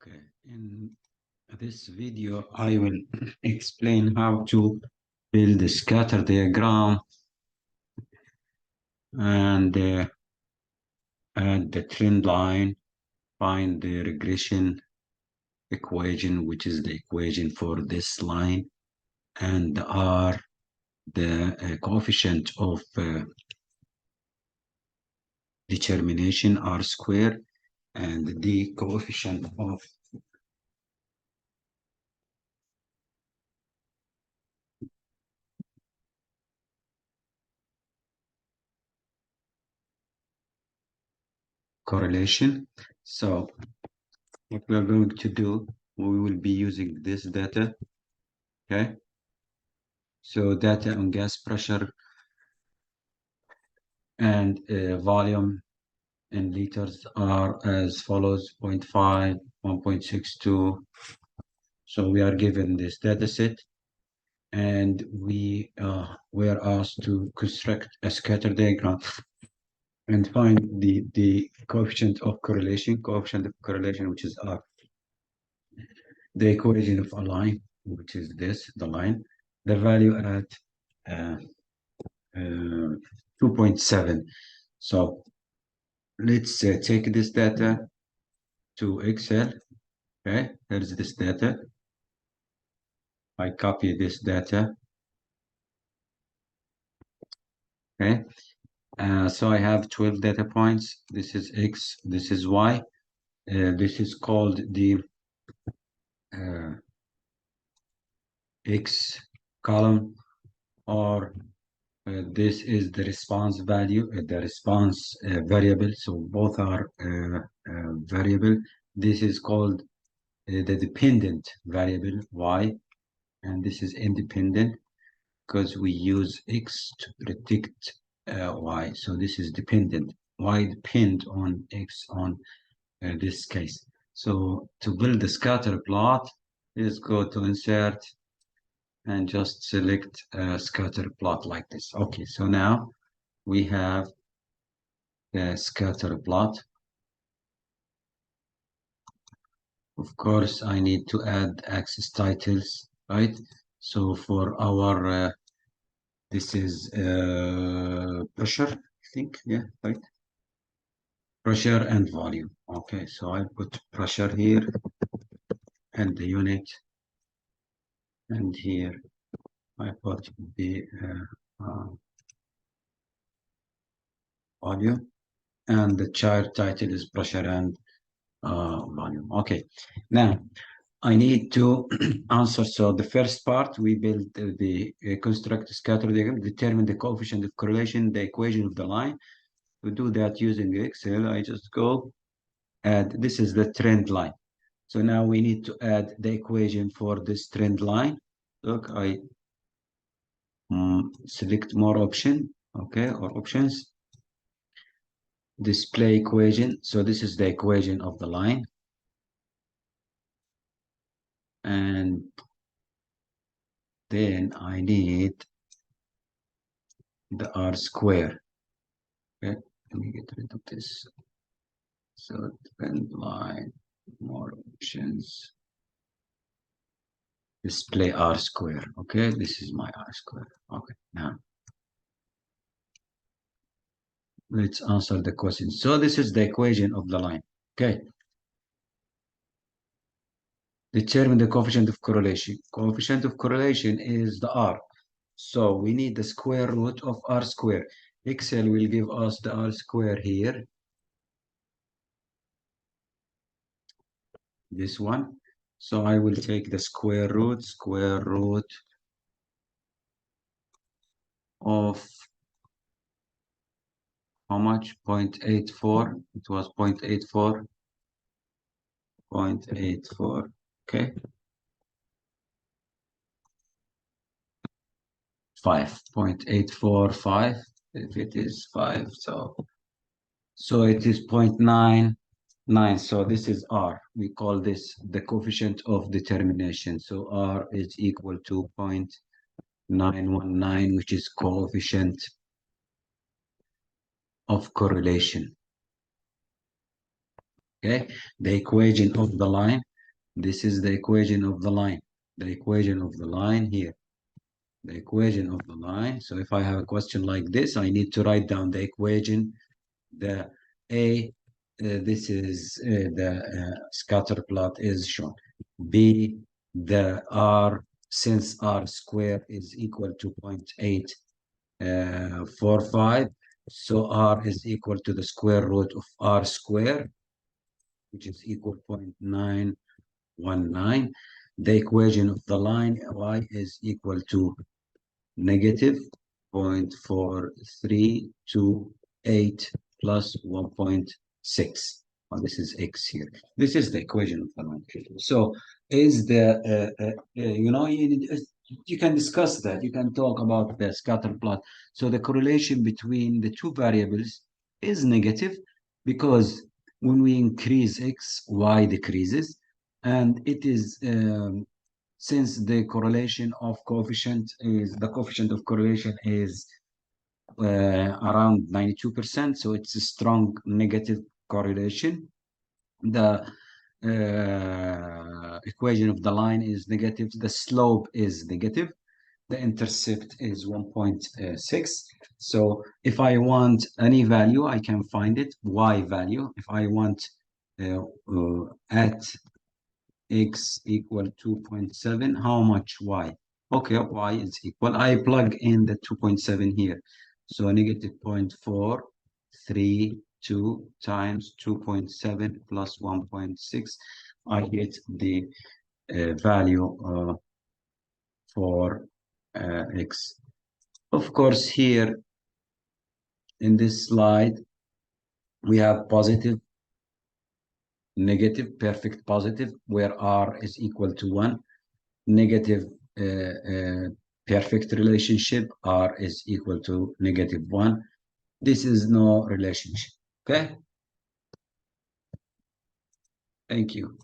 Okay, in this video, I will explain how to build a scatter diagram and add the trend line, find the regression equation, which is the equation for this line, and R, the coefficient of determination, R square, and the coefficient of correlation. So what we are going to do, we will be using this data, okay? So data on gas pressure and volume in liters are as follows: 0.5, 1.62. So we are given this data set, and we were asked to construct a scatter diagram and find the coefficient of correlation, which is R. The equation of a line, which is this, the line, the value at 2.7. So let's take this data to Excel. Okay, here's this data. I copy this data. Okay, so I have 12 data points. This is X, this is Y. This is called the X column, or this is the response value, the response variable. So both are variable. This is called the dependent variable Y, and this is independent because we use X to predict Y. So this is dependent. Y depend on X on this case. So to build the scatter plot, let's go to insert and just select a scatter plot like this. Okay, so now we have the scatter plot. Of course, I need to add axis titles, right? So for our, this is pressure, I think, yeah, right? Pressure and volume. Okay, so I put pressure here and the unit, and here I put the volume, and the chart title is pressure and volume. Okay, now I need to answer. So the first part, we build the construct scatter diagram, determine the coefficient of correlation, the equation of the line. To do that using Excel, I just go add, this is the trend line. So now we need to add the equation for this trend line. Look, I select more option, okay, or options. Display equation. So this is the equation of the line. And then I need the R square. Okay, let me get rid of this. So trend line, more options. Display R square. Okay, this is my R square. Okay, now let's answer the question. So this is the equation of the line. Okay. Determine the coefficient of correlation. Coefficient of correlation is the R. So we need the square root of R square. Excel will give us the R square here. This one. So I will take the square root of how much? 0.84. It was 0.84. 0.84. Okay. 5.845. If it is 5, so it is 0.99. So this is R. We call this the coefficient of determination. So R is equal to 0.919, which is coefficient of correlation. Okay, the equation of the line. This is the equation of the line. The equation of the line here. The equation of the line. So if I have a question like this, I need to write down the equation. The A, this is the scatter plot is shown. B, the R, since R square is equal to 0.845, so R is equal to the square root of R square, which is equal to 0.919. The equation of the line Y is equal to negative 0.4328 plus 1.6. This is X here. This is the equation of the line. So is the, you can discuss that. You can talk about the scatter plot. So the correlation between the two variables is negative because when we increase X, Y decreases. And it is since the correlation of coefficient of correlation is around 92%, so it's a strong negative correlation. The equation of the line is negative, the slope is negative, the intercept is 1.6. So if I want any value, I can find it, Y value. If I want at X equal 2.7, how much Y? Okay, Y is equal, I plug in the 2.7 here. So negative 0.432 times 2.7 plus 1.6, I get the value for X. Of course, here in this slide, we have positive, negative, perfect positive, where R is equal to 1, negative perfect relationship, R is equal to negative 1. This is no relationship. Okay? Thank you.